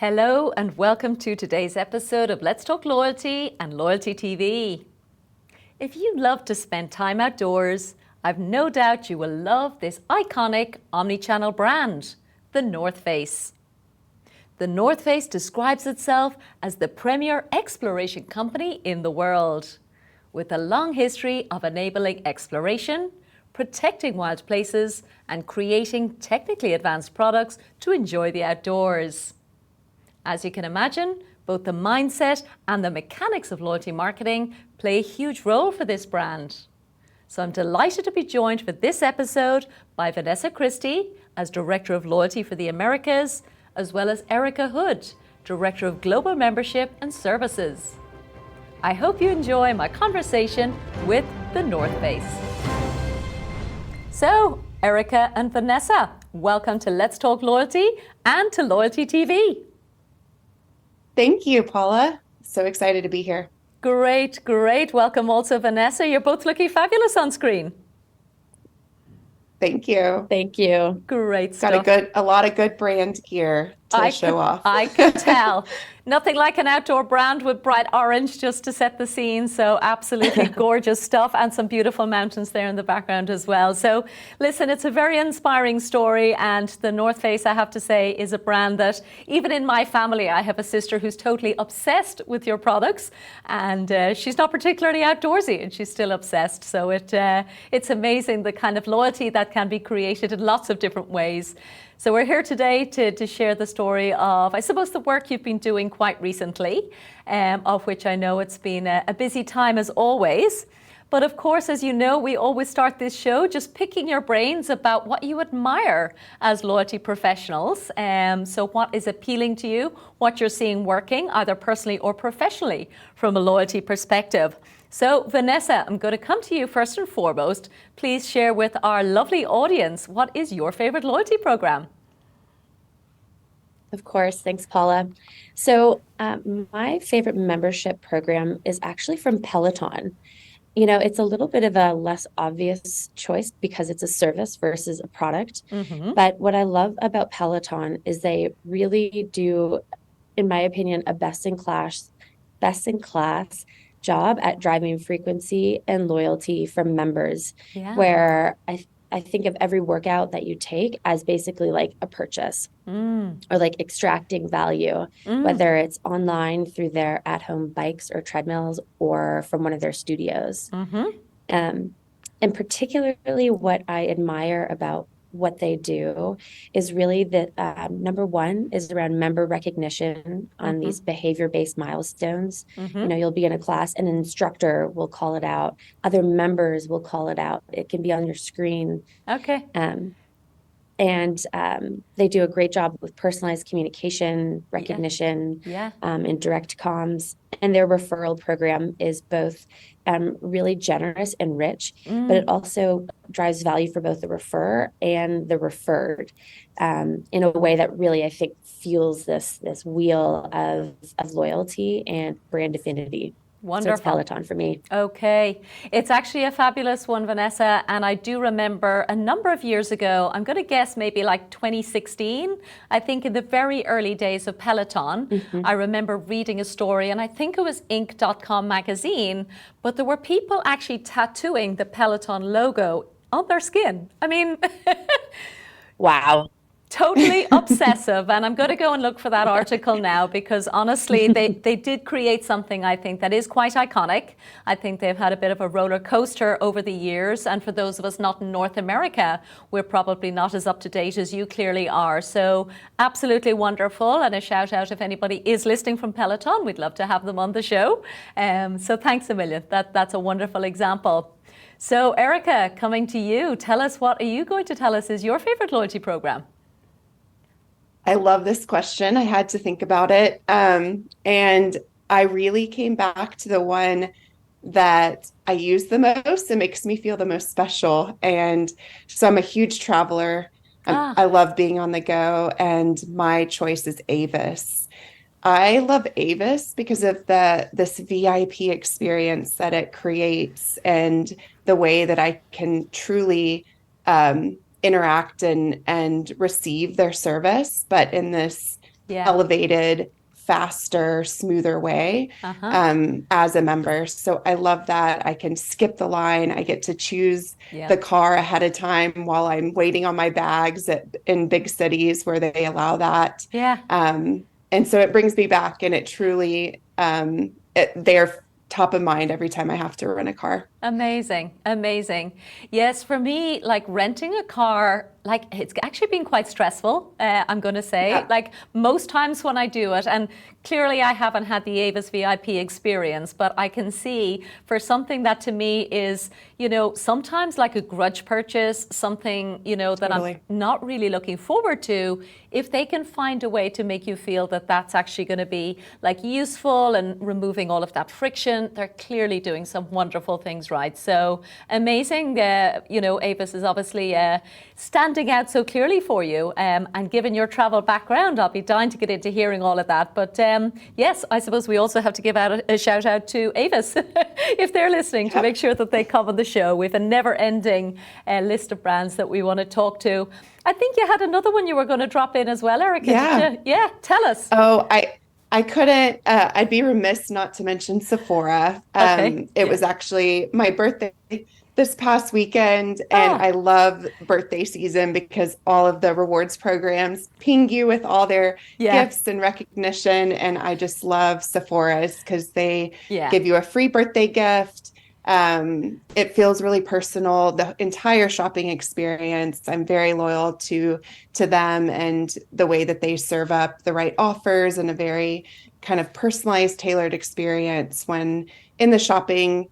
Hello and welcome to today's episode of Let's Talk Loyalty and Loyalty TV. If you love to spend time outdoors, I've no doubt you will love this iconic omnichannel brand, the North Face. The North Face describes itself as the premier exploration company in the world, with a long history of enabling exploration, protecting wild places, and creating technically advanced products to enjoy the outdoors. As you can imagine, both the mindset and the mechanics of loyalty marketing play a huge role for this brand. So I'm delighted to be joined for this episode by Vanessa Christie as Director of Loyalty for the Americas, as well as Erica Hood, Director of Global Membership and Services. I hope you enjoy my conversation with the North Face. So, Erica and Vanessa, welcome to Let's Talk Loyalty and to Loyalty TV. Thank you, Paula. So excited to be here. Great. Welcome also, Vanessa. You're both looking fabulous on screen. Thank you. Thank you. Great stuff. Got a lot of good brand gear to show off. I could tell. Nothing like an outdoor brand with bright orange just to set the scene. So absolutely gorgeous stuff, and some beautiful mountains there in the background as well. So listen, it's a very inspiring story, and the North Face, I have to say, is a brand that even in my family, I have a sister who's totally obsessed with your products, and she's not particularly outdoorsy and she's still obsessed. So it's amazing the kind of loyalty that can be created in lots of different ways. So we're here today to share the story of, I suppose, the work you've been doing quite recently, of which I know it's been a busy time as always. But of course, as you know, we always start this show just picking your brains about what you admire as loyalty professionals. So what is appealing to you, what you're seeing working, either personally or professionally, from a loyalty perspective. So Vanessa, I'm going to come to you first and foremost. Please share with our lovely audience, what is your favorite loyalty program? Of course. Thanks, Paula. So my favorite membership program is actually from Peloton. You know, it's a little bit of a less obvious choice because it's a service versus a product. Mm-hmm. But what I love about Peloton is they really do, in my opinion, a best-in-class job at driving frequency and loyalty from members, where I think of every workout that you take as basically like a purchase or like extracting value, whether it's online through their at-home bikes or treadmills or from one of their studios. And particularly what I admire about what they do is really that number one is around member recognition on these behavior-based milestones. You know, you'll be in a class and an instructor will call it out. Other members will call it out. It can be on your screen. Okay. And they do a great job with personalized communication, recognition, and direct comms. And their referral program is both really generous and rich, but it also drives value for both the referrer and the referred in a way that really, I think, fuels this wheel of loyalty and brand affinity. Wonderful. So it's Peloton for me. Okay. It's actually a fabulous one, Vanessa. And I do remember a number of years ago, I'm going to guess maybe like 2016, I think in the very early days of Peloton, I remember reading a story, and I think it was Inc.com magazine, but there were people actually tattooing the Peloton logo on their skin. I mean, wow. Totally obsessive. And I'm going to go and look for that article now, because honestly, they did create something, I think, that is quite iconic. I think they've had a bit of a roller coaster over the years. And for those of us not in North America, we're probably not as up to date as you clearly are. So absolutely wonderful. And a shout out if anybody is listening from Peloton. We'd love to have them on the show. So thanks a million. That's a wonderful example. So Erica, coming to you, tell us, what are you going to tell us is your favorite loyalty program? I love this question. I had to think about it. And I really came back to the one that I use the most and makes me feel the most special. And so I'm a huge traveler. I love being on the go. And my choice is Avis. I love Avis because of this VIP experience that it creates and the way that I can truly interact and receive their service, but in this elevated, faster, smoother way as a member. So I love that. I can skip the line. I get to choose the car ahead of time while I'm waiting on my bags in big cities where they allow that. And so it brings me back, and it truly, they're top of mind every time I have to rent a car. Amazing, amazing. Yes, for me, like renting a car, like it's actually been quite stressful, I'm going to say. Like most times when I do it, and clearly I haven't had the Avis VIP experience, but I can see for something that to me is, you know, sometimes like a grudge purchase, something, you know, that I'm not really looking forward to, if they can find a way to make you feel that that's actually going to be like useful and removing all of that friction, they're clearly doing some wonderful things right. So amazing. You know, Avis is obviously standing out so clearly for you. And given your travel background, I'll be dying to get into hearing all of that. But yes, I suppose we also have to give out a shout out to Avis if they're listening to make sure that they come on the show. We have a never ending list of brands that we want to talk to. I think you had another one you were going to drop in as well, Erica. Yeah, tell us. Oh, I couldn't, I'd be remiss not to mention Sephora. It was actually my birthday this past weekend, and I love birthday season because all of the rewards programs ping you with all their gifts and recognition. And I just love Sephora's because they give you a free birthday gift. It feels really personal, the entire shopping experience. I'm very loyal to them and the way that they serve up the right offers and a very kind of personalized, tailored experience when in the shopping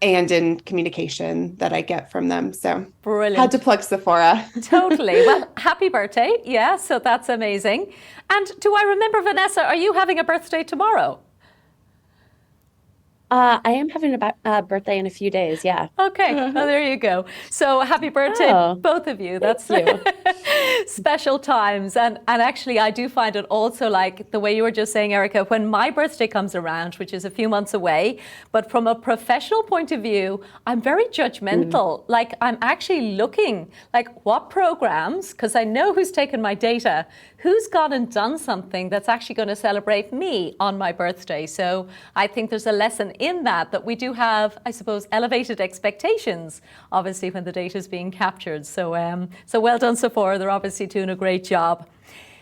and in communication that I get from them. So brilliant. Had to plug Sephora. Totally. Well, happy birthday. Yeah, so that's amazing. And do I remember, Vanessa, are you having a birthday tomorrow? I am having a birthday in a few days, yeah. Okay, well, there you go. So happy birthday, both of you. That's special times. And actually, I do find it also like the way you were just saying, Erica, when my birthday comes around, which is a few months away, but from a professional point of view, I'm very judgmental. Like I'm actually looking like what programs, because I know who's taken my data, who's gone and done something that's actually going to celebrate me on my birthday. So I think there's a lesson in that we do have, I suppose, elevated expectations, obviously, when the data is being captured. So, so well done, Sephora. They're obviously doing a great job.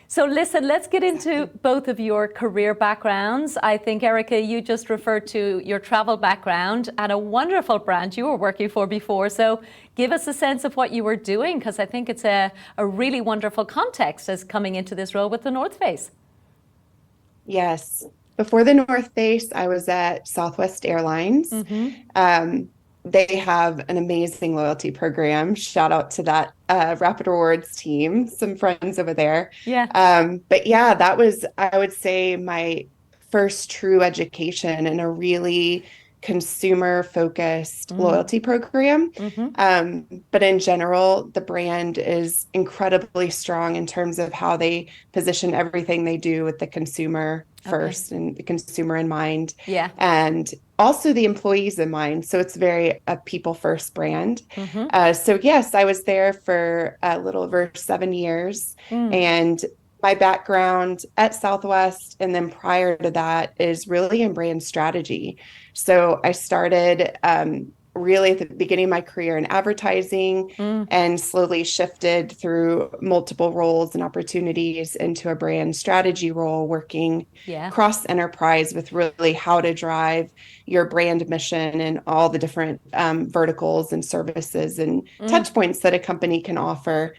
So listen, let's get into both of your career backgrounds. I think, Erica, you just referred to your travel background and a wonderful brand you were working for before. So give us a sense of what you were doing, because I think it's a really wonderful context as coming into this role with the North Face. Yes. Before the North Face, I was at Southwest Airlines. They have an amazing loyalty program. Shout out to that Rapid Rewards team, some friends over there. But yeah, that was, I would say, my first true education in a really consumer-focused loyalty program. But in general, the brand is incredibly strong in terms of how they position everything they do with the consumer first and the consumer in mind. And also the employees in mind. So it's very a people first brand. So yes, I was there for a little over 7 years. And my background at Southwest and then prior to that is really in brand strategy. So I started really at the beginning of my career in advertising and slowly shifted through multiple roles and opportunities into a brand strategy role, working cross enterprise with really how to drive your brand mission and all the different verticals and services and touch points that a company can offer.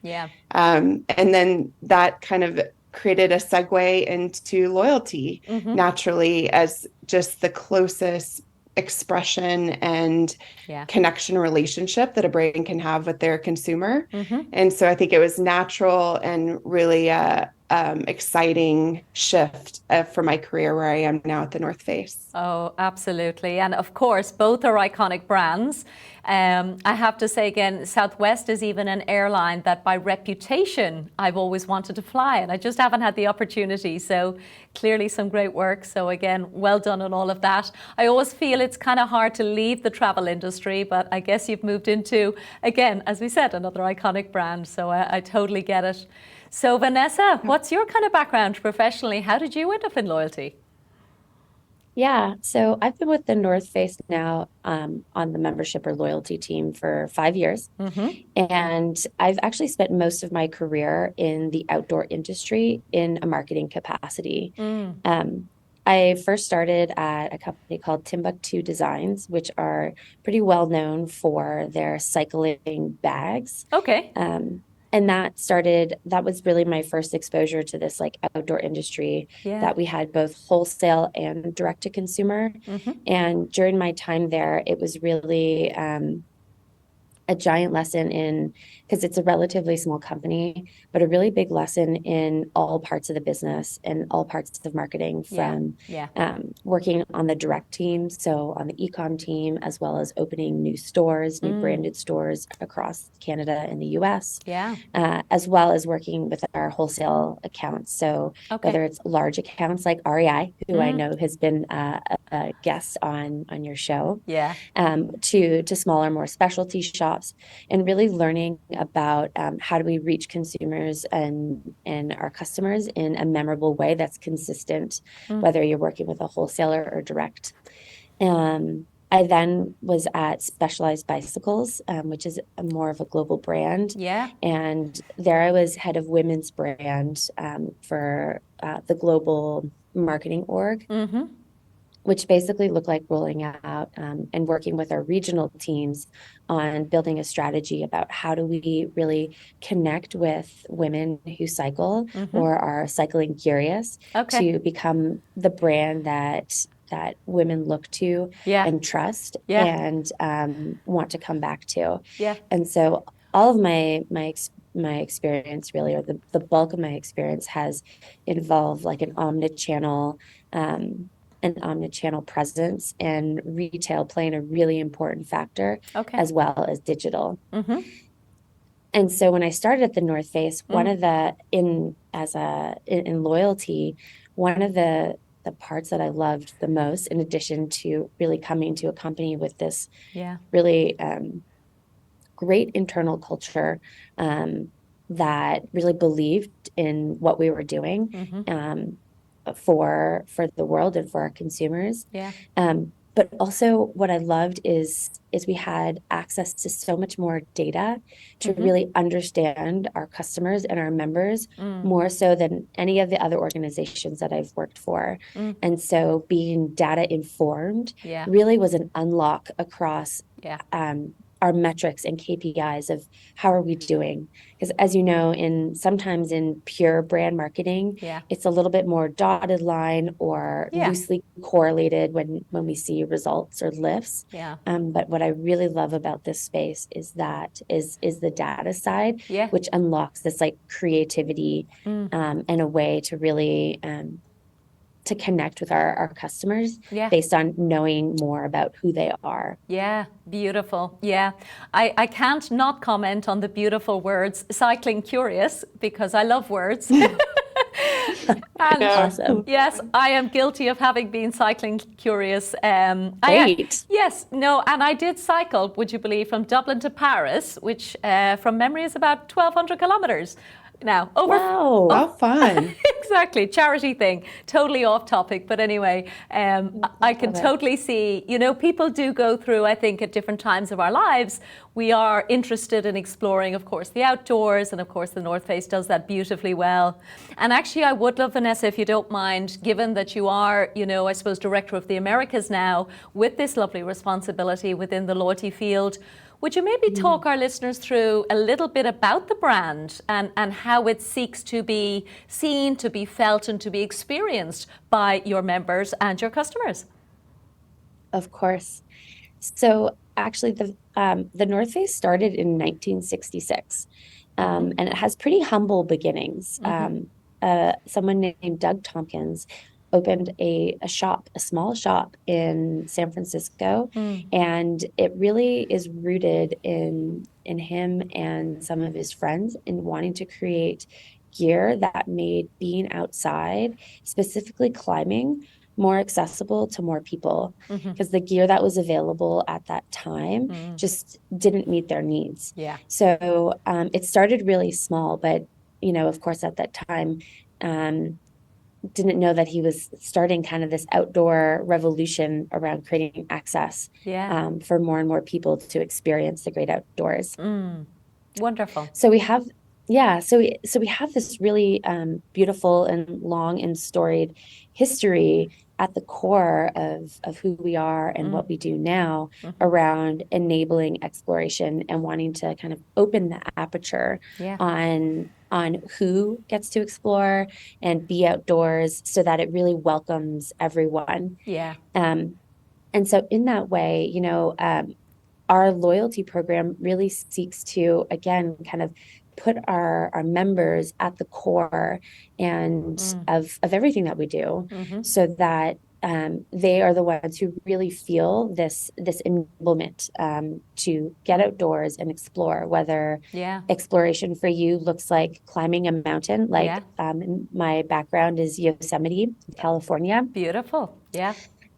And then that kind of created a segue into loyalty naturally as just the closest expression and connection relationship that a brand can have with their consumer. And so I think it was natural and really exciting shift for my career where I am now at the North Face. Oh, absolutely. And of course, both are iconic brands. I have to say again, Southwest is even an airline that by reputation, I've always wanted to fly and I just haven't had the opportunity. So clearly some great work. So again, well done on all of that. I always feel it's kind of hard to leave the travel industry, but I guess you've moved into, again, as we said, another iconic brand. So I totally get it. So Vanessa, what's your kind of background professionally? How did you end up in loyalty? Yeah, so I've been with the North Face now on the membership or loyalty team for 5 years. And I've actually spent most of my career in the outdoor industry in a marketing capacity. I first started at a company called Timbuktu Designs, which are pretty well known for their cycling bags. Okay. And that was really my first exposure to this like outdoor industry that we had both wholesale and direct to consumer. And during my time there, it was really a giant lesson in, because it's a relatively small company, but a really big lesson in all parts of the business and all parts of marketing from working on the direct team, so on the e-com team, as well as opening new stores, new branded stores across Canada and the US, as well as working with our wholesale accounts. So whether it's large accounts like REI, who I know has been a guest on your show, to smaller, more specialty shops, and really learning about how do we reach consumers and our customers in a memorable way that's consistent, whether you're working with a wholesaler or direct. I then was at Specialized Bicycles, which is more of a global brand. And there I was head of women's brand for the global marketing org, which basically looked like rolling out and working with our regional teams on building a strategy about how do we really connect with women who cycle or are cycling curious to become the brand that women look to and trust and want to come back to. And so all of my experience really, or the bulk of my experience has involved like an omnichannel presence, and retail playing a really important factor, as well as digital. And so when I started at the North Face, in loyalty, one of the parts that I loved the most, in addition to really coming to a company with this really great internal culture that really believed in what we were doing, for the world and for our consumers. But also what I loved is we had access to so much more data to really understand our customers and our members more so than any of the other organizations that I've worked for. And so being data informed really was an unlock across our metrics and KPIs of how are we doing? Because as you know, sometimes in pure brand marketing, it's a little bit more dotted line or loosely correlated when we see results or lifts. But what I really love about this space is the data side, which unlocks this like creativity and a way to really to connect with our customers based on knowing more about who they are. Beautiful. I can't not comment on the beautiful words cycling curious, because I love words. And awesome. Yes, I am guilty of having been cycling curious. Great. And I did cycle, would you believe, from Dublin to Paris, which from memory is about 1,200 kilometers. Now, Wow. How fun. Exactly, charity thing, totally off topic, but anyway, I can totally see, people do go through, I think, at different times of our lives, we are interested in exploring, of course, the outdoors, and of course the North Face does that beautifully well. And actually I would love, Vanessa, if you don't mind, given that you are, I suppose, Director of the Americas now, with this lovely responsibility within the loyalty field, would you maybe talk our listeners through a little bit about the brand and how it seeks to be seen, to be felt, and to be experienced by your members and your customers? Of course. So actually, the North Face started in 1966, and it has pretty humble beginnings. Someone named Doug Tompkins opened a small shop in San Francisco, and it really is rooted in him and some of his friends in wanting to create gear that made being outside, specifically climbing, more accessible to more people, because the gear that was available at that time just didn't meet their needs. So it started really small, but of course, at that time, didn't know that he was starting kind of this outdoor revolution around creating access for more and more people to experience the great outdoors. Wonderful. So we have, so we have this really beautiful and long and storied history at the core of who we are and what we do now around enabling exploration and wanting to kind of open the aperture on who gets to explore and be outdoors so that it really welcomes everyone. And so in that way, our loyalty program really seeks to, again, kind of put our members at the core and of everything that we do, so that they are the ones who really feel this enablement to get outdoors and explore, whether exploration for you looks like climbing a mountain, like my background is Yosemite, California. Beautiful.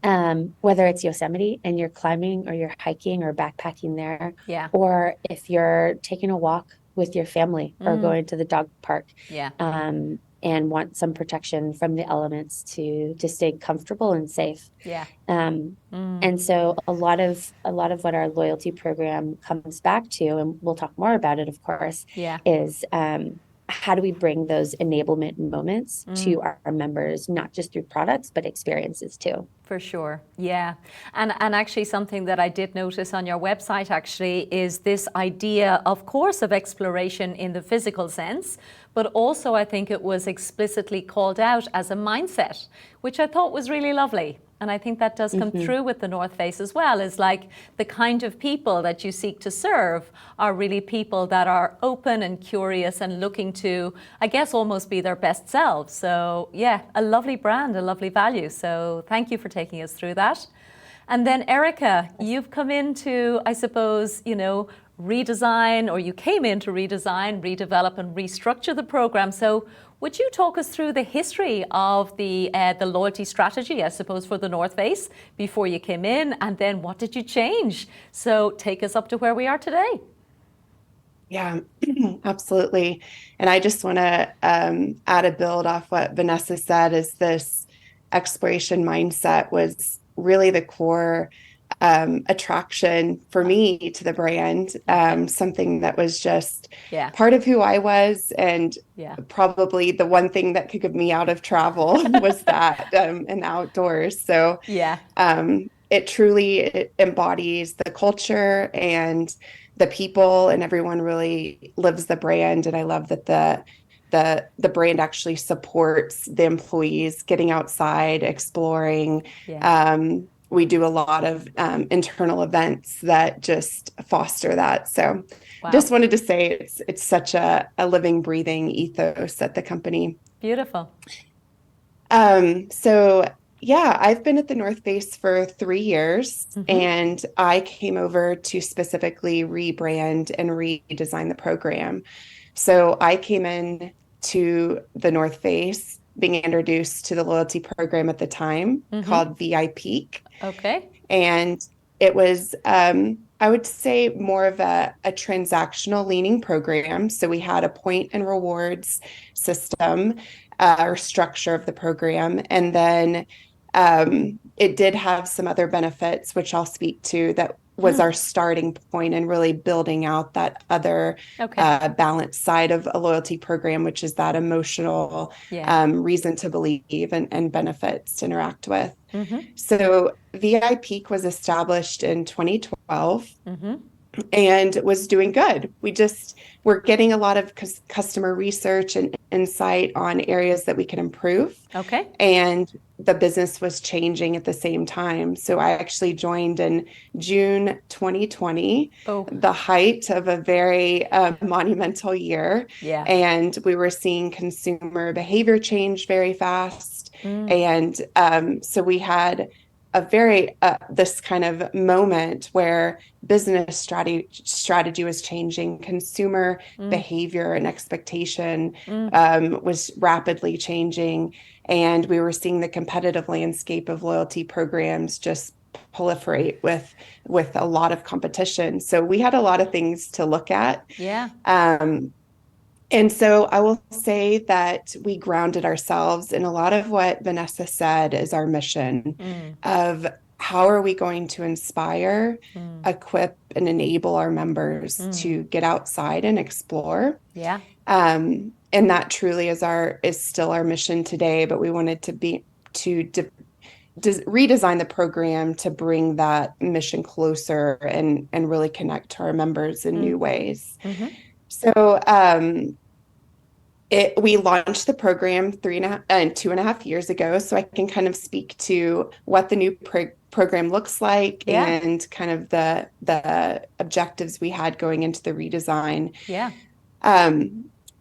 Whether it's Yosemite and you're climbing or you're hiking or backpacking there, or if you're taking a walk with your family or going to the dog park, and want some protection from the elements to stay comfortable and safe. And so a lot of what our loyalty program comes back to, and we'll talk more about it, of course, is how do we bring those enablement moments to our members, not just through products, but experiences too? For sure. And actually something that I did notice on your website actually is this idea, of course, of exploration in the physical sense, but also I think it was explicitly called out as a mindset, which I thought was really lovely. And I think that does come through with the North Face as well, is like the kind of people that you seek to serve are really people that are open and curious and looking to, I guess, almost be their best selves. So a lovely brand, a lovely value. So thank you for taking us through that. And then Erica, you've come into, I suppose, redesign, or you came in to redesign, redevelop and restructure the program. So would you talk us through the history of the loyalty strategy, I suppose, for the North Face before you came in, and then what did you change? So take us up to where we are today. Yeah, absolutely. And I just want to add a build off what Vanessa said, is this exploration mindset was really the core attraction for me to the brand, something that was just part of who I was, and probably the one thing that could get me out of travel was that and outdoors. So it truly embodies the culture and the people, and everyone really lives the brand. And I love that the brand actually supports the employees getting outside, exploring. We do a lot of internal events that just foster that. So just wanted to say it's such a living, breathing ethos at the company. Beautiful. So I've been at the North Face for 3 years, and I came over to specifically rebrand and redesign the program. So I came in to the North Face being introduced to the loyalty program at the time called VIP. Okay. And it was, I would say, more of a transactional leaning program. So we had a point and rewards system or structure of the program. And then it did have some other benefits, which I'll speak to, that was our starting point in really building out that other balanced side of a loyalty program, which is that emotional reason to believe and benefits to interact with. So VIP was established in 2012 and was doing good. We just were getting a lot of customer research and insight on areas that we could improve. And the business was changing at the same time. So I actually joined in June 2020, the height of a very monumental year. And we were seeing consumer behavior change very fast. And so we had a very this kind of moment where business strategy was changing, consumer behavior and expectation was rapidly changing, and we were seeing the competitive landscape of loyalty programs just proliferate with a lot of competition. So we had a lot of things to look at. And so I will say that we grounded ourselves in a lot of what Vanessa said is our mission of how are we going to inspire, equip, and enable our members to get outside and explore. Yeah. And that truly is still our mission today, but we wanted to redesign the program to bring that mission closer and really connect to our members in new ways. So we launched the program 2.5 years ago, so I can kind of speak to what the new program looks like and kind of the objectives we had going into the redesign. Yeah.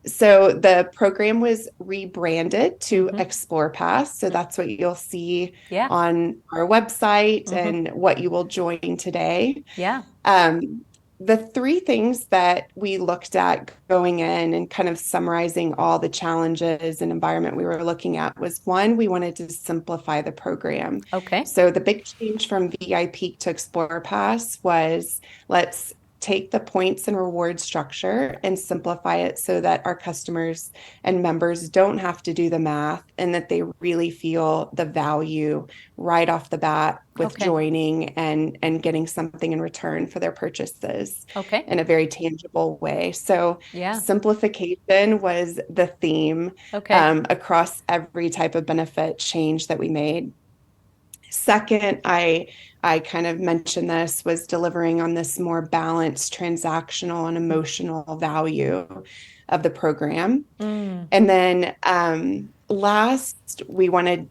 So the program was rebranded to Explore Pass. So that's what you'll see on our website and what you will join today. Yeah. The three things that we looked at going in and kind of summarizing all the challenges and environment we were looking at was, one, we wanted to simplify the program. Okay. So the big change from VIP to Explore Pass was, let's take the points and reward structure and simplify it so that our customers and members don't have to do the math, and that they really feel the value right off the bat with joining and getting something in return for their purchases in a very tangible way. So simplification was the theme across every type of benefit change that we made. Second, I kind of mentioned this, was delivering on this more balanced transactional and emotional value of the program. And then last, we wanted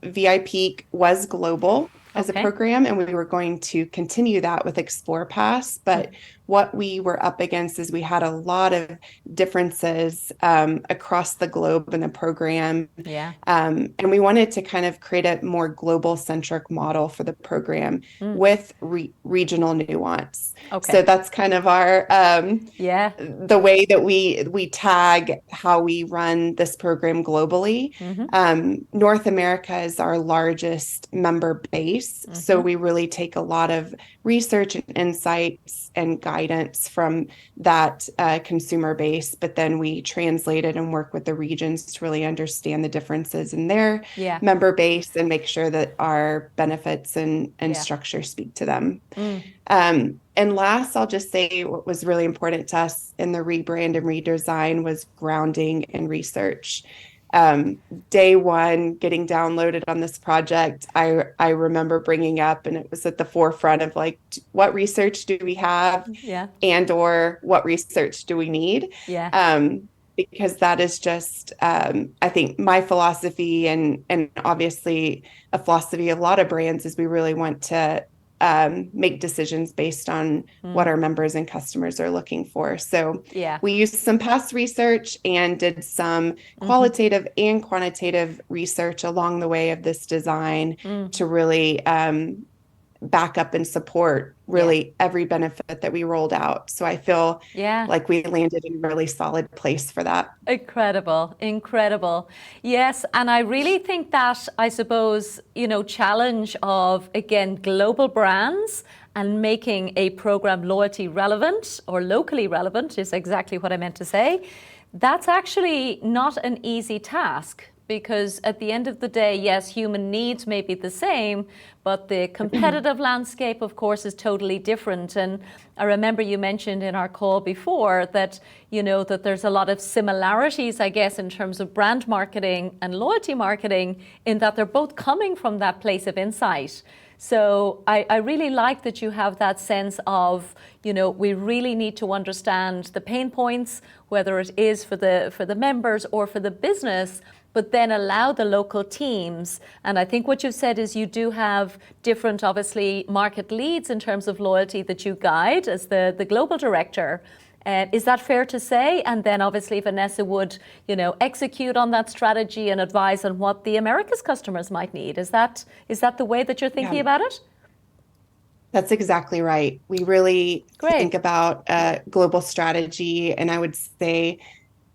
VIP was global as a program, and we were going to continue that with Explore Pass. But what we were up against is we had a lot of differences across the globe in the program. And we wanted to kind of create a more global centric model for the program with regional nuance. So that's kind of our the way that we tag how we run this program globally. North America is our largest member base. So we really take a lot of research and insights and guidance from that consumer base, but then we translate it and work with the regions to really understand the differences in their member base and make sure that our benefits and structure speak to them. And last, I'll just say what was really important to us in the rebrand and redesign was grounding in research. Day one, getting downloaded on this project, I remember bringing up, and it was at the forefront of like, what research do we have, and or what research do we need? Because that is just, I think, my philosophy, and obviously a philosophy of a lot of brands, is we really want to make decisions based on what our members and customers are looking for. So we used some past research and did some qualitative and quantitative research along the way of this design to really back up and support really every benefit that we rolled out. So I feel like we landed in a really solid place for that. Incredible, incredible. Yes, and I really think that, I suppose, challenge of, again, global brands and making a program loyalty relevant or locally relevant is exactly what I meant to say. That's actually not an easy task. Because at the end of the day, yes, human needs may be the same, but the competitive landscape, of course, is totally different. And I remember you mentioned in our call before that, that there's a lot of similarities, I guess, in terms of brand marketing and loyalty marketing, in that they're both coming from that place of insight. So I really like that you have that sense of, we really need to understand the pain points, whether it is for the members or for the business, but then allow the local teams. And I think what you've said is you do have different, obviously, market leads in terms of loyalty that you guide as the global director. Is that fair to say? And then obviously Vanessa would, execute on that strategy and advise on what the Americas customers might need. Is that the way that you're thinking about it? That's exactly right. We really think about global strategy, and I would say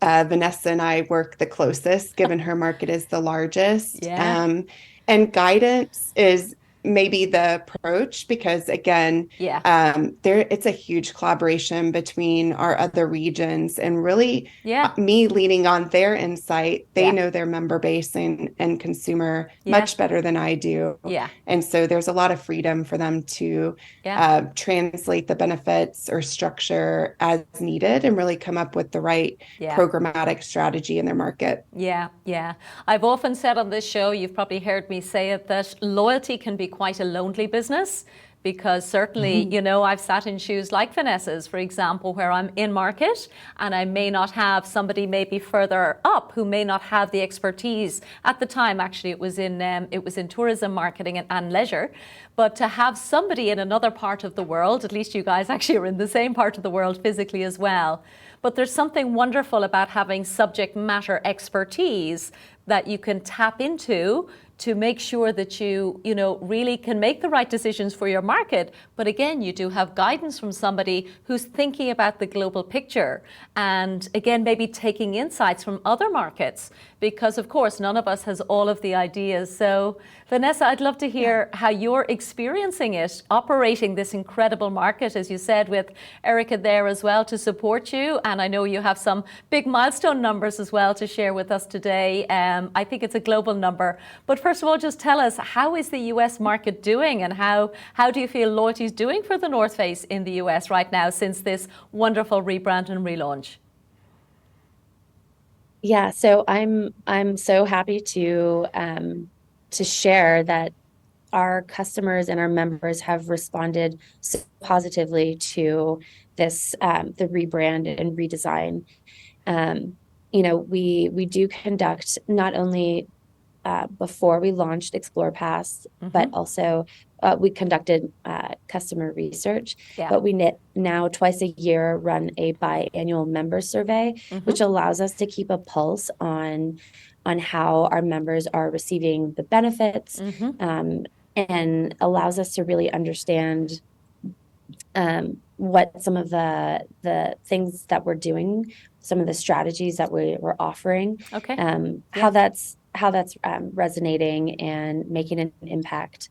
Vanessa and I work the closest, given her market is the largest. And guidance is maybe the approach, because again, Yeah. there it's a huge collaboration between our other regions, and really Yeah. me leaning on their insight. They Yeah. know their member base and consumer Yeah. much better than I do. Yeah. And so there's a lot of freedom for them to Yeah. translate the benefits or structure as needed and really come up with the right Yeah. programmatic strategy in their market. Yeah, yeah. I've often said on this show, you've probably heard me say it, that loyalty can be quite a lonely business, because certainly, you know, I've sat in shoes like Vanessa's, for example, where I'm in market and I may not have somebody maybe further up who may not have the expertise. At the time, actually, it was in tourism marketing and leisure. But to have somebody in another part of the world, at least you guys actually are in the same part of the world physically as well. But there's something wonderful about having subject matter expertise that you can tap into to make sure that you know, really can make the right decisions for your market. But again, you do have guidance from somebody who's thinking about the global picture. And again, maybe taking insights from other markets, because of course, none of us has all of the ideas. So Vanessa, I'd love to hear how you're experiencing it, operating this incredible market, as you said, with Erica there as well to support you. And I know you have some big milestone numbers as well to share with us today. I think it's a global number. But first of all, just tell us, how is the US market doing, and how do you feel loyalty is doing for the North Face in the US right now since this wonderful rebrand and relaunch? Yeah, so I'm so happy to share that our customers and our members have responded so positively to this the rebrand and redesign. You know, we do conduct not only before we launched Explore Pass, but also we conducted customer research. Yeah. But we now twice a year run a biannual member survey, which allows us to keep a pulse on how our members are receiving the benefits, and allows us to really understand what some of the things that we're doing, some of the strategies that we're offering, Okay. how that's resonating and making an impact.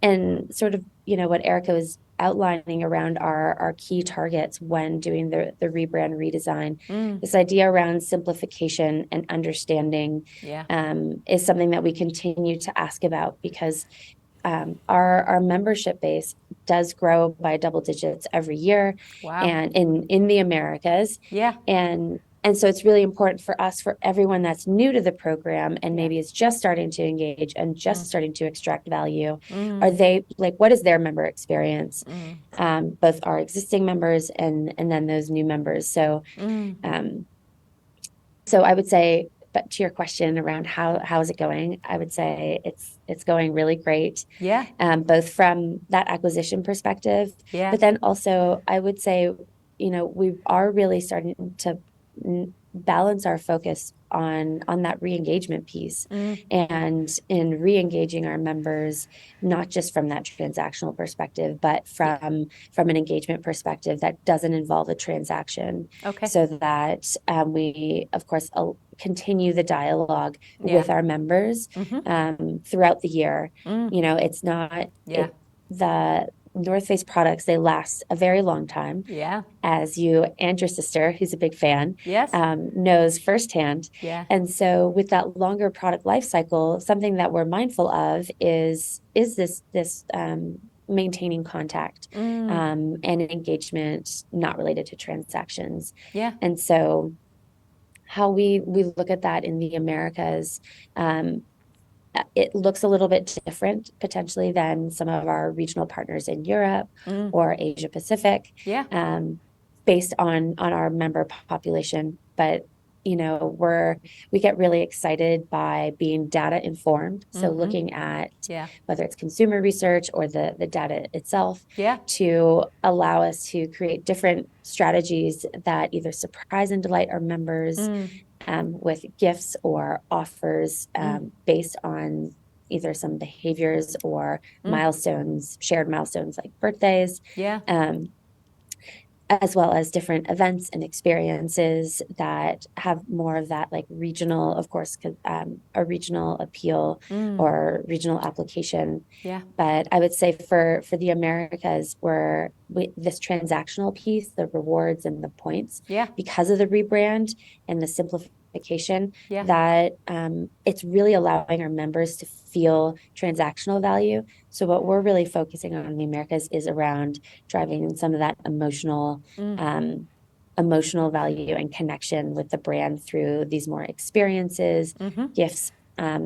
And sort of, you know, what Erica was outlining around our key targets when doing the rebrand redesign, this idea around simplification and understanding is something that we continue to ask about, because our membership base does grow by double digits every year. Wow. And in the Americas. Yeah. And so it's really important for us, for everyone that's new to the program and maybe is just starting to engage and just starting to extract value. Are they, like, what is their member experience? Both our existing members and then those new members. So so I would say, but to your question around how is it going, I would say it's going really great. Yeah. Both from that acquisition perspective, but then also I would say, you know, we are really starting to balance our focus on that re-engagement piece, and in re-engaging our members, not just from that transactional perspective, but from an engagement perspective that doesn't involve a transaction. Okay. So that we, of course, continue the dialogue with our members throughout the year. You know, it's not the North Face products, they last a very long time. Yeah. As you and your sister, who's a big fan, Yes. Knows firsthand. Yeah. And so with that longer product life cycle, something that we're mindful of is this maintaining contact and engagement not related to transactions. Yeah. And so how we look at that in the Americas, it looks a little bit different potentially than some of our regional partners in Europe or Asia Pacific, based on our member population. But you know, we get really excited by being data informed. So looking at whether it's consumer research or the data itself, to allow us to create different strategies that either surprise and delight our members with gifts or offers based on either some behaviors or milestones, shared milestones like birthdays. as well as different events and experiences that have more of that like regional, of course, a regional appeal or regional application. Yeah. But I would say for the Americas, this transactional piece, the rewards and the points, Yeah. because of the rebrand and the simplification, Yeah. that it's really allowing our members to feel transactional value. So what we're really focusing on in the Americas is around driving some of that emotional value and connection with the brand through these more experiences, gifts,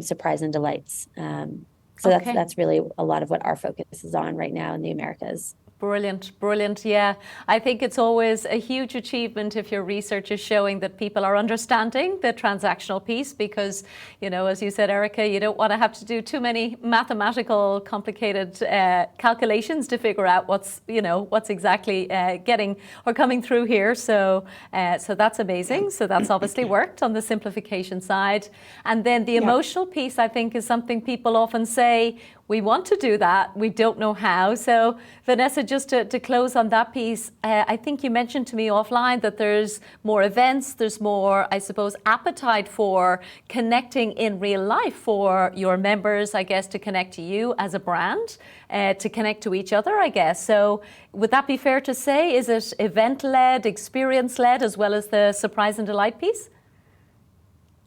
surprise and delights. So that's really a lot of what our focus is on right now in the Americas. Brilliant, brilliant. Yeah, I think it's always a huge achievement if your research is showing that people are understanding the transactional piece, because, you know, as you said, Erica, you don't want to have to do too many mathematical, complicated calculations to figure out what's exactly getting or coming through here. So that's amazing. So that's obviously worked on the simplification side. And then the emotional piece, I think, is something people often say, we want to do that, we don't know how. So Vanessa, just to close on that piece, I think you mentioned to me offline that there's more events, there's more, I suppose, appetite for connecting in real life for your members, I guess, to connect to you as a brand, to connect to each other, I guess. So would that be fair to say? Is it event-led, experience-led, as well as the surprise and delight piece?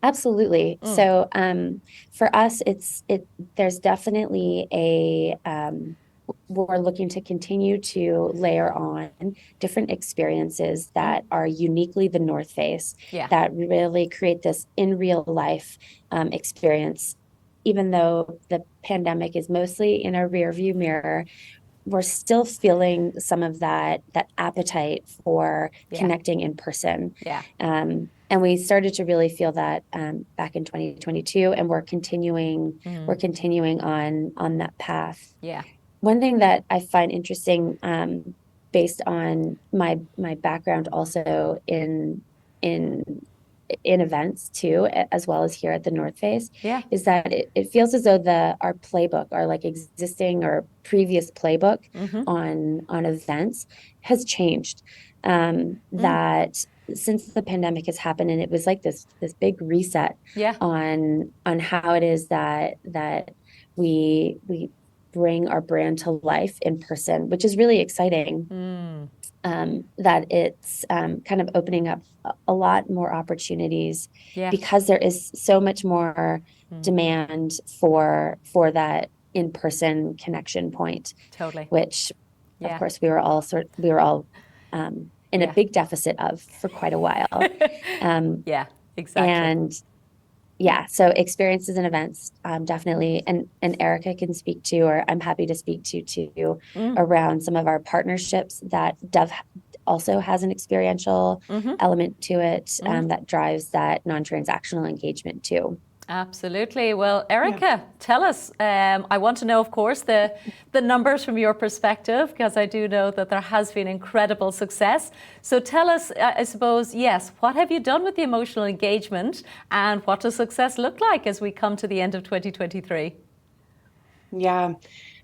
Absolutely. So for us, there's definitely we're looking to continue to layer on different experiences that are uniquely the North Face, that really create this in real life experience. Even though the pandemic is mostly in our rearview mirror, we're still feeling some of that appetite for connecting in person. And we started to really feel that back in 2022, and we're continuing on that path. One thing that I find interesting, based on my background also in events too, as well as here at the North Face, is that it feels as though our playbook, our like existing or previous playbook on events has changed. That since the pandemic has happened, and it was like this big reset on how it is that we bring our brand to life in person, which is really exciting. That it's kind of opening up a lot more opportunities because there is so much more demand for that in-person connection point. Totally. Which, of course, we were all in a big deficit of for quite a while. Yeah, exactly. And so experiences and events, definitely, and Erica can speak to, or I'm happy to speak to too, around some of our partnerships that Dove also has an experiential element to it, that drives that non-transactional engagement too. Absolutely. Well, Erica, tell us. I want to know, of course, the numbers from your perspective, because I do know that there has been incredible success. So tell us, I suppose, what have you done with the emotional engagement, and what does success look like as we come to the end of 2023? Yeah.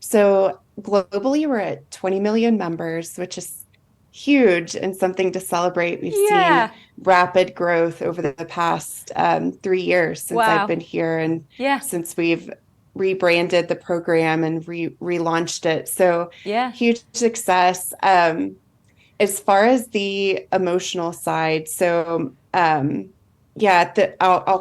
So globally, we're at 20 million members, which is huge and something to celebrate. We've seen rapid growth over the past 3 years since I've been here, and since we've rebranded the program and relaunched it. So huge success. As far as the emotional side, so I'll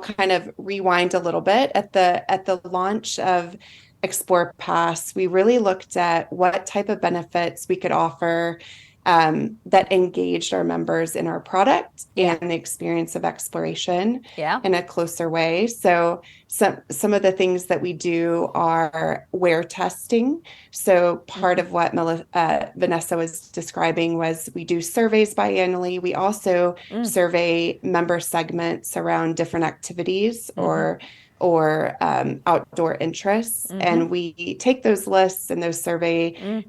kind of rewind a little bit. At the launch of Explore Pass, we really looked at what type of benefits we could offer that engaged our members in our product and the experience of exploration in a closer way. So some of the things that we do are wear testing. So part of what Vanessa was describing was we do surveys biannually. We also survey member segments around different activities or or outdoor interests. And we take those lists and those survey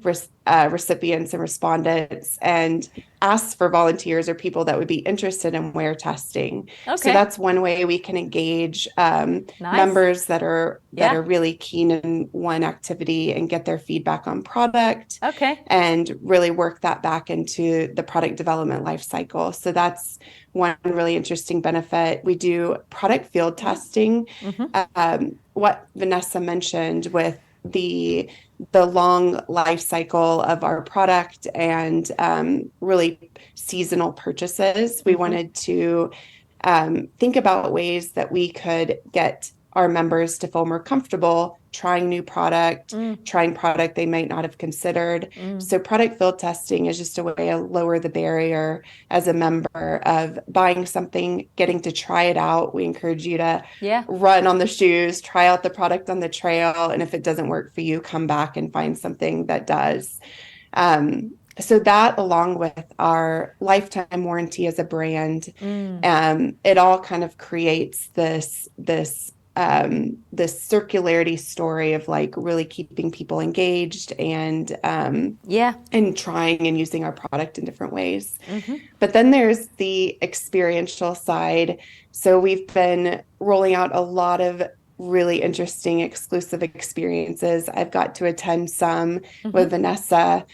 recipients and respondents and ask for volunteers or people that would be interested in wear testing. So Okay. that's one way we can engage Nice. members that are Yeah. really keen in one activity and get their feedback on product. Okay. And really work that back into the product development life cycle. So that's one really interesting benefit. We do product field testing. What Vanessa mentioned with the long life cycle of our product and really seasonal purchases, we wanted to think about ways that we could get our members to feel more comfortable trying new product, trying product they might not have considered. So product field testing is just a way to lower the barrier as a member of buying something, getting to try it out. We encourage you to run on the shoes, try out the product on the trail, and if it doesn't work for you, come back and find something that does. So that, along with our lifetime warranty as a brand, it all kind of creates this circularity story of like really keeping people engaged and trying and using our product in different ways. But then there's the experiential side. So we've been rolling out a lot of really interesting exclusive experiences. I've got to attend some with Vanessa,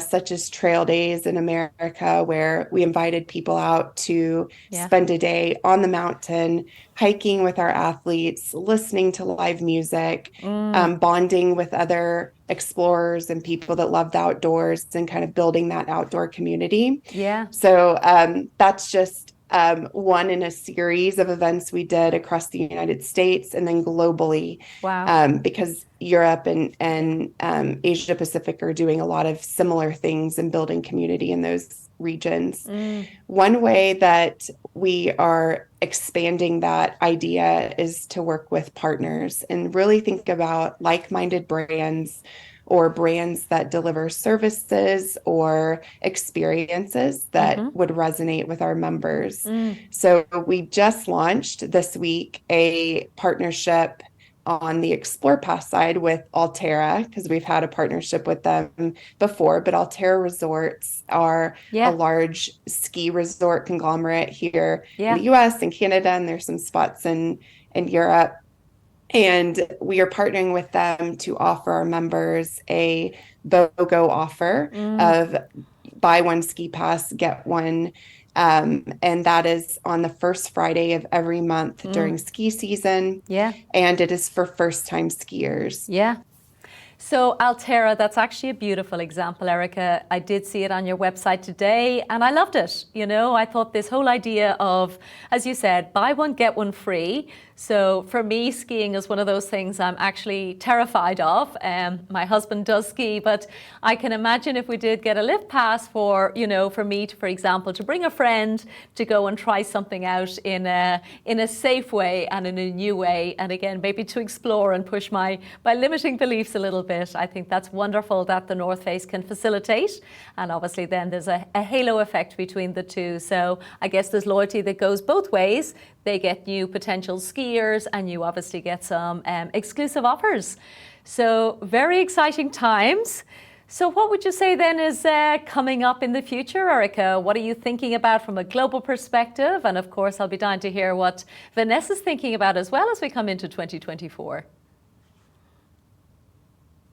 such as Trail Days in America, where we invited people out to spend a day on the mountain, hiking with our athletes, listening to live music, bonding with other explorers and people that love the outdoors and kind of building that outdoor community. So that's just one in a series of events we did across the United States and then globally. Because Europe and Asia Pacific are doing a lot of similar things and building community in those regions. One way that we are expanding that idea is to work with partners and really think about like-minded brands or brands that deliver services or experiences that would resonate with our members. So we just launched this week a partnership on the Explore Pass side with Alterra, because we've had a partnership with them before, but Alterra Resorts are a large ski resort conglomerate here in the US and Canada, and there's some spots in Europe. And we are partnering with them to offer our members a BOGO offer of buy one ski pass, get one. And that is on the first Friday of every month during ski season. And it is for first-time skiers. So Alterra, that's actually a beautiful example, Erica. I did see it on your website today and I loved it. You know, I thought this whole idea of, as you said, buy one, get one free. So for me, skiing is one of those things I'm actually terrified of. My husband does ski, but I can imagine if we did get a lift pass for, you know, for me, to, for example, to bring a friend to go and try something out in a safe way and in a new way. And again, maybe to explore and push my limiting beliefs a little bit. I think that's wonderful that the North Face can facilitate. And obviously then there's a halo effect between the two. So I guess there's loyalty that goes both ways. They get new potential skiers and you obviously get some exclusive offers. So very exciting times. So what would you say then is coming up in the future, Erica? What are you thinking about from a global perspective? And of course, I'll be dying to hear what Vanessa's thinking about as well as we come into 2024.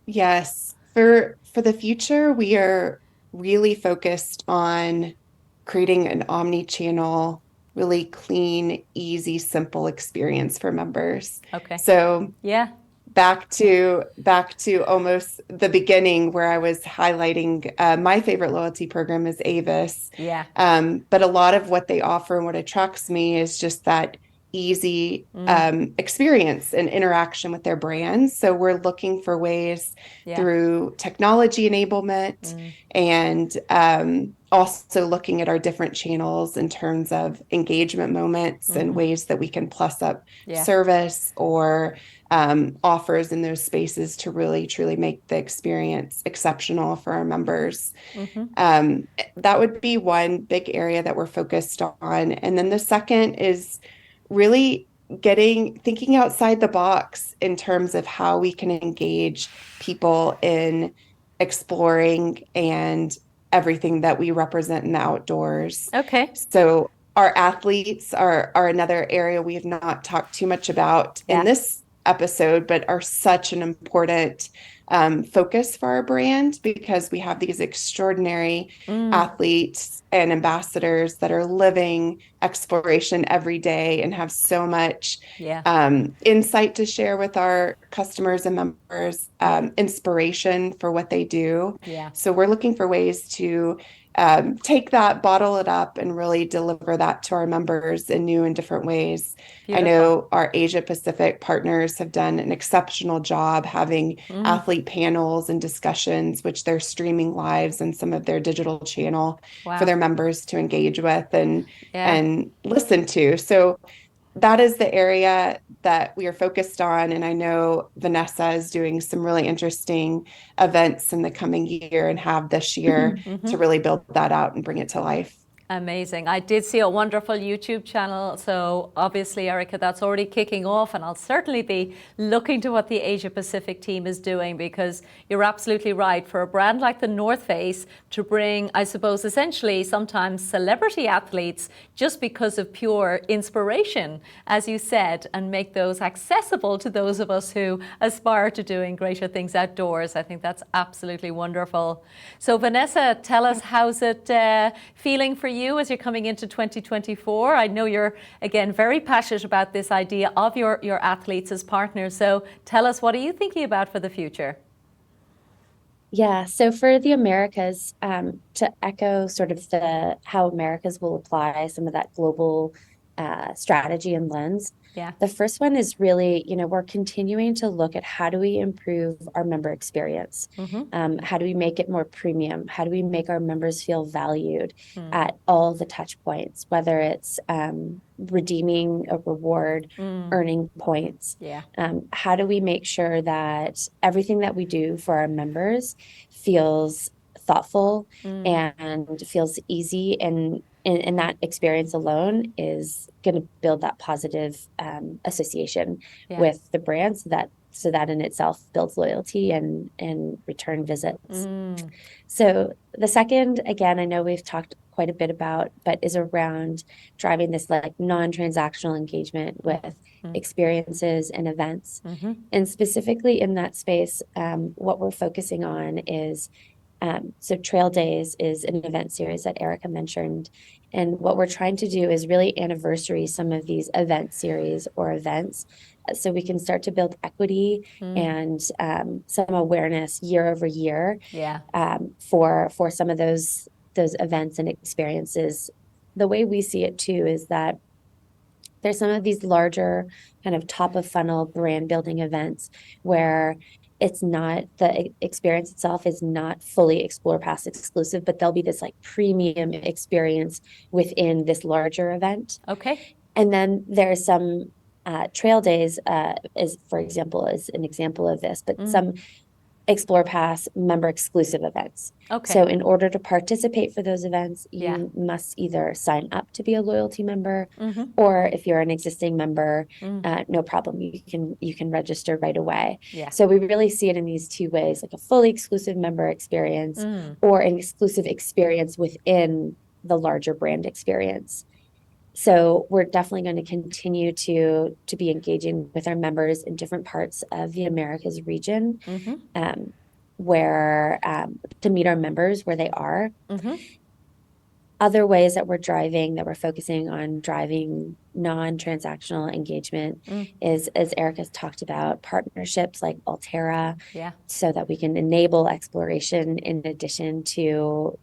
Yes, for the future, we are really focused on creating an omnichannel, really clean, easy, simple experience for members. So back to almost the beginning where I was highlighting my favorite loyalty program is Avis. But a lot of what they offer and what attracts me is just that easy experience and interaction with their brands. So we're looking for ways through technology enablement and also looking at our different channels in terms of engagement moments and ways that we can plus up service or offers in those spaces to really truly make the experience exceptional for our members. That would be one big area that we're focused on. And then the second is really thinking outside the box in terms of how we can engage people in exploring and everything that we represent in the outdoors. Okay. So our athletes are another area we have not talked too much about in Yeah. this episode, but are such an important focus for our brand because we have these extraordinary athletes and ambassadors that are living exploration every day and have so much Yeah. insight to share with our customers and members, inspiration for what they do. Yeah. So we're looking for ways to take that, bottle it up, and really deliver that to our members in new and different ways. I Beautiful. know our Asia Pacific partners have done an exceptional job having athlete panels and discussions, which they're streaming lives in some of their digital channel for Wow. their members to engage with Yeah. and listen to. So that is the area that we are focused on. And I know Vanessa is doing some really interesting events in the coming year and have this year to really build that out and bring it to life. Amazing. I did see a wonderful YouTube channel. So obviously, Erica, that's already kicking off. And I'll certainly be looking to what the Asia Pacific team is doing, because you're absolutely right. For a brand like the North Face to bring, I suppose, essentially sometimes celebrity athletes just because of pure inspiration, as you said, and make those accessible to those of us who aspire to doing greater things outdoors. I think that's absolutely wonderful. So Vanessa, tell us, how's it feeling for you as you're coming into 2024? I know you're, again, very passionate about this idea of your athletes as partners. So tell us, what are you thinking about for the future? Yeah, so for the Americas, to echo sort of how Americas will apply some of that global strategy and lens. Yeah. The first one is really, we're continuing to look at how do we improve our member experience? How do we make it more premium? How do we make our members feel valued at all the touch points, whether it's redeeming a reward, earning points? Yeah. How do we make sure that everything that we do for our members feels thoughtful and feels easy, and that experience alone is going to build that positive association with the brand, so that in itself builds loyalty and return visits. So the second, again, I know we've talked quite a bit about, but is around driving this like non-transactional engagement with experiences and events. And specifically in that space, what we're focusing on is so Trail Days is an event series that Erica mentioned. And what we're trying to do is really anniversary some of these event series or events, so we can start to build equity and some awareness year over year for some of those events and experiences. The way we see it too is that there's some of these larger kind of top of funnel brand building events where it's not, the experience itself is not fully Explore Pass exclusive, but there'll be this like premium experience within this larger event. Okay. And then there's some Trail Days, is an example of this, but some Explore Pass member exclusive events. Okay. So in order to participate for those events, you must either sign up to be a loyalty member, or if you're an existing member, no problem. You can register right away. Yeah. So we really see it in these two ways, like a fully exclusive member experience or an exclusive experience within the larger brand experience. So we're definitely going to continue to be engaging with our members in different parts of the Americas region, where to meet our members where they are. Other ways that we're focusing on driving non-transactional engagement is, as Erica's talked about, partnerships like Altera, so that we can enable exploration in addition to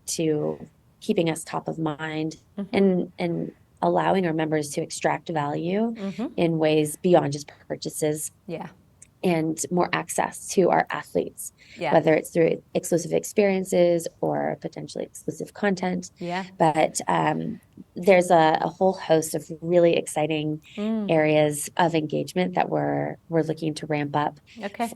keeping us top of mind and allowing our members to extract value in ways beyond just purchases. And more access to our athletes, whether it's through exclusive experiences or potentially exclusive content. But there's a whole host of really exciting areas of engagement that we're looking to ramp up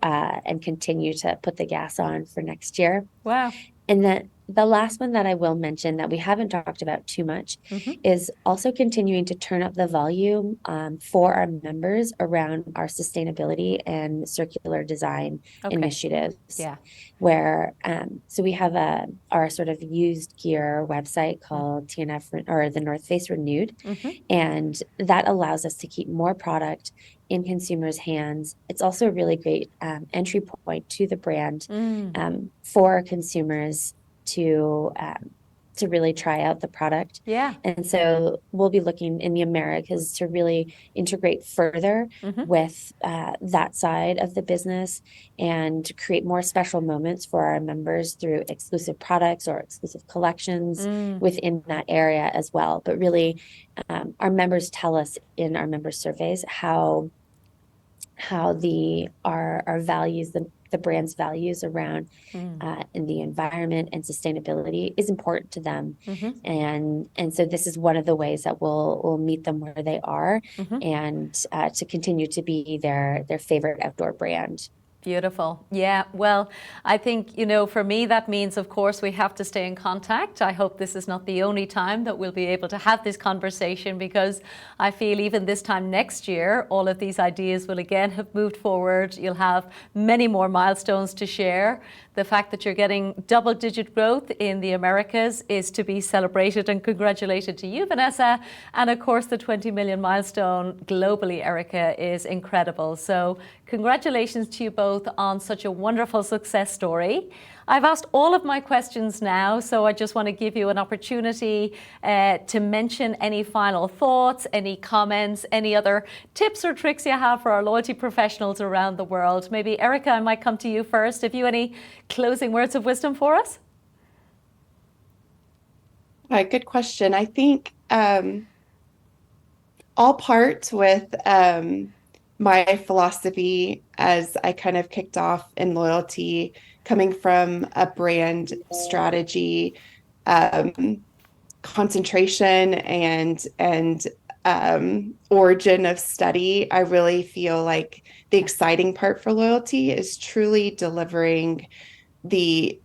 and continue to put the gas on for next year. Wow. And the last one that I will mention that we haven't talked about too much is also continuing to turn up the volume for our members around our sustainability and circular design initiatives. Yeah. Where so we have our sort of used gear website called TNF or the North Face Renewed, and that allows us to keep more product in consumers' hands. It's also a really great entry point to the brand for consumers to really try out the product. Yeah. And so we'll be looking in the Americas to really integrate further with that side of the business and create more special moments for our members through exclusive products or exclusive collections within that area as well. But really, our members tell us in our member surveys how our values, the brand's values around in the environment and sustainability is important to them. And so this is one of the ways that we'll meet them where they are and to continue to be their favorite outdoor brand. Beautiful. Yeah. Well, I think, for me, that means, of course, we have to stay in contact. I hope this is not the only time that we'll be able to have this conversation, because I feel even this time next year, all of these ideas will again have moved forward. You'll have many more milestones to share. The fact that you're getting double-digit growth in the Americas is to be celebrated, and congratulated to you, Vanessa. And of course, the 20 million milestone globally, Erica, is incredible. So congratulations to you both on such a wonderful success story. I've asked all of my questions now, so I just want to give you an opportunity to mention any final thoughts, any comments, any other tips or tricks you have for our loyalty professionals around the world. Maybe Erica, I might come to you first. Have you any closing words of wisdom for us? Good question. I think I'll part with my philosophy as I kind of kicked off in loyalty, coming from a brand strategy, concentration and origin of study. I really feel like the exciting part for loyalty is truly delivering the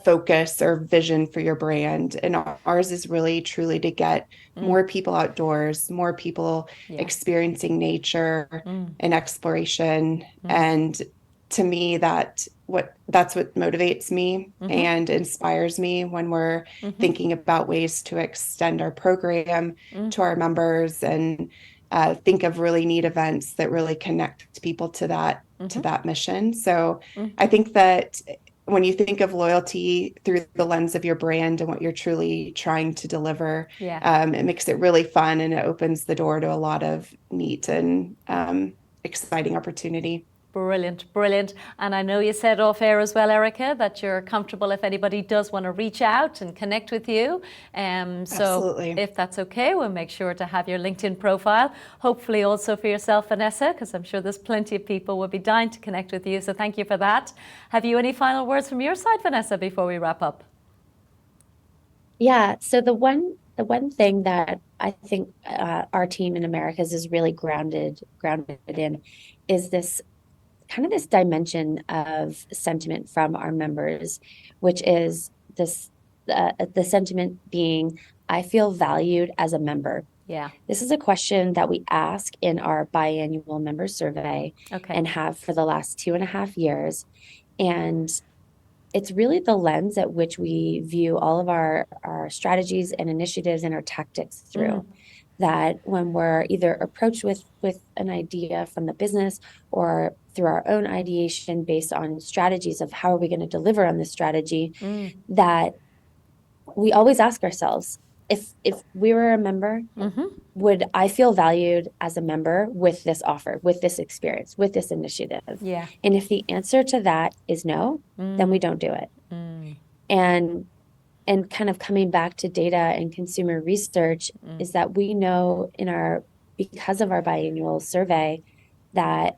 focus or vision for your brand. And ours is really truly to get more people outdoors, more people experiencing nature and exploration. And to me, that's what motivates me and inspires me when we're thinking about ways to extend our program to our members, and think of really neat events that really connect people to that mission. So I think that when you think of loyalty through the lens of your brand and what you're truly trying to deliver, it makes it really fun, and it opens the door to a lot of neat and exciting opportunity. Brilliant, brilliant. And I know you said off air as well, Erica, that you're comfortable if anybody does want to reach out and connect with you. Absolutely. If that's okay, we'll make sure to have your LinkedIn profile, hopefully also for yourself, Vanessa, because I'm sure there's plenty of people will be dying to connect with you. So thank you for that. Have you any final words from your side, Vanessa, before we wrap up? Yeah. So the one thing that I think our team in Americas is really grounded in is this dimension of sentiment from our members, which is the sentiment being, I feel valued as a member. Yeah. This is a question that we ask in our biannual member survey and have for the last 2.5 years. And it's really the lens at which we view all of our strategies and initiatives and our tactics through. That when we're either approached with an idea from the business or through our own ideation based on strategies of how are we going to deliver on this strategy, that we always ask ourselves, if we were a member, would I feel valued as a member with this offer, with this experience, with this initiative? Yeah. And if the answer to that is no, then we don't do it. And kind of coming back to data and consumer research is that we know because of our biannual survey that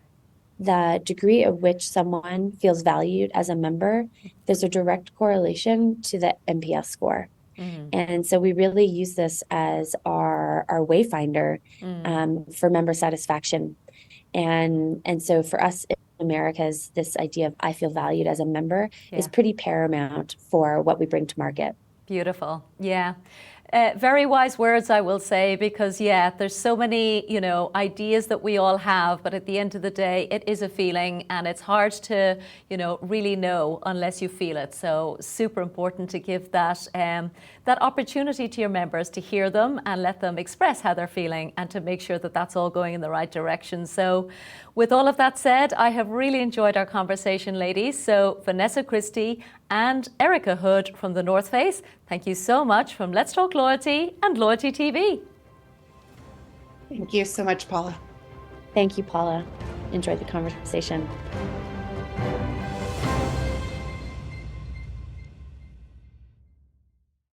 the degree at which someone feels valued as a member, there's a direct correlation to the NPS score. And so we really use this as our wayfinder for member satisfaction. And so for us in Americas, this idea of I feel valued as a member is Yeah. pretty paramount for what we bring to market. Beautiful. Yeah. Very wise words, I will say, because yeah, there's so many, ideas that we all have, but at the end of the day, it is a feeling, and it's hard to, really know unless you feel it. So super important to give that opportunity to your members to hear them and let them express how they're feeling, and to make sure that that's all going in the right direction. So with all of that said, I have really enjoyed our conversation, ladies. So Vanessa Christie and Erica Hood from The North Face, thank you so much from Let's Talk Loyalty and Loyalty TV. Thank you so much, Paula. Thank you, Paula. Enjoyed the conversation.